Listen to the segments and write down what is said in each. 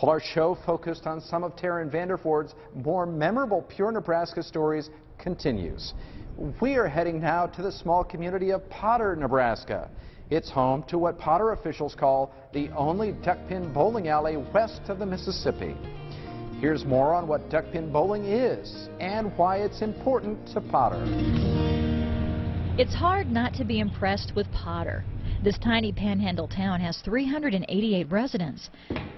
Well, our show focused on some of Taryn Vanderford's more memorable Pure Nebraska stories continues. We are heading now to the small community of Potter, Nebraska. It's home to what Potter officials call the only duckpin bowling alley west of the Mississippi. Here's more on what duckpin bowling is and why it's important to Potter. It's hard not to be impressed with Potter. This tiny panhandle town has 388 residents,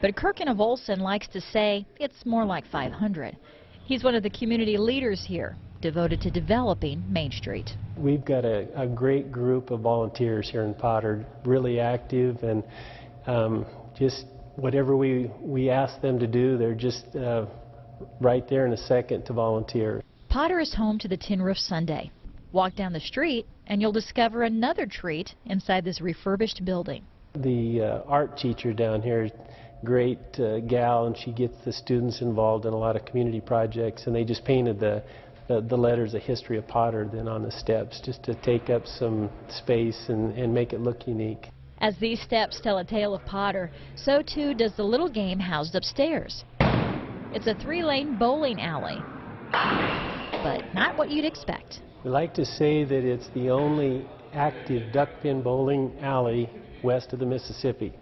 but Kirkin of Olson likes to say it's more like 500. He's one of the community leaders here, devoted to developing Main Street. We've got a great group of volunteers here in Potter, really active, and just whatever we ask them to do, they're just right there in a second to volunteer. Potter is home to the Tin Roof Sundae. Walk down the street and you'll discover another treat inside this refurbished building. The art teacher down here, great gal, and she gets the students involved in a lot of community projects, and they just painted the letters, the history of Potter, then on the steps, just to take up some space and make it look unique. As these steps tell a tale of Potter, so too does the little game housed upstairs. It's a 3-lane bowling alley, but not what you'd expect. We like to say that it's the only active duckpin bowling alley west of the Mississippi.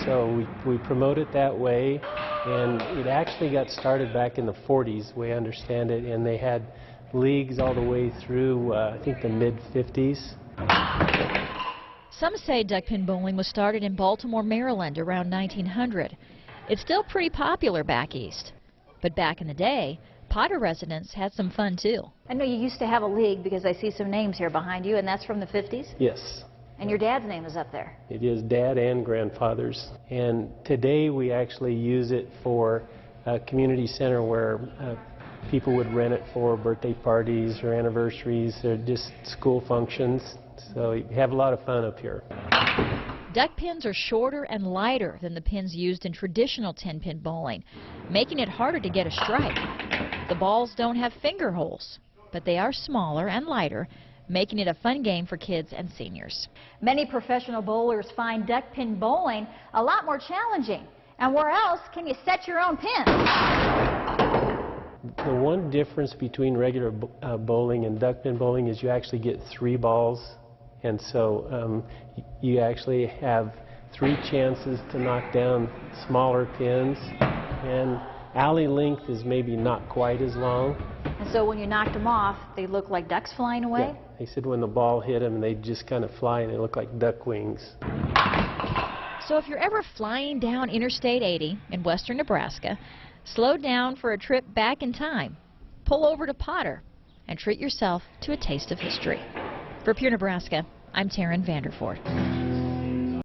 So we promote it that way, and it actually got started back in the 40s, the way I understand it, and they had leagues all the way through, I think, the mid-50s. Some say duckpin bowling was started in Baltimore, Maryland around 1900. It's still pretty popular back east. But back in the day, Potter residents had some fun too. I know you used to have a league because I see some names here behind you, and that's from the 50s? Yes. And your dad's name is up there? It is Dad and grandfather's. And today we actually use it for a community center where people would rent it for birthday parties or anniversaries or just school functions. So you have a lot of fun up here. Duck pins are shorter and lighter than the pins used in traditional 10-pin bowling, making it harder to get a strike. The balls don't have finger holes, but they are smaller and lighter, making it a fun game for kids and seniors. Many professional bowlers find duck pin bowling a lot more challenging. And where else can you set your own pins? The one difference between regular bowling and duck pin bowling is you actually get 3 balls. And so you actually have 3 chances to knock down smaller pins, and alley length is maybe not quite as long. And so when you knocked them off, they look like ducks flying away? Yeah. They said when the ball hit them, they just kind of fly and they look like duck wings. So if you're ever flying down Interstate 80 in western Nebraska, slow down for a trip back in time, pull over to Potter, and treat yourself to a taste of history. For Pure Nebraska, I'm Taryn Vanderford.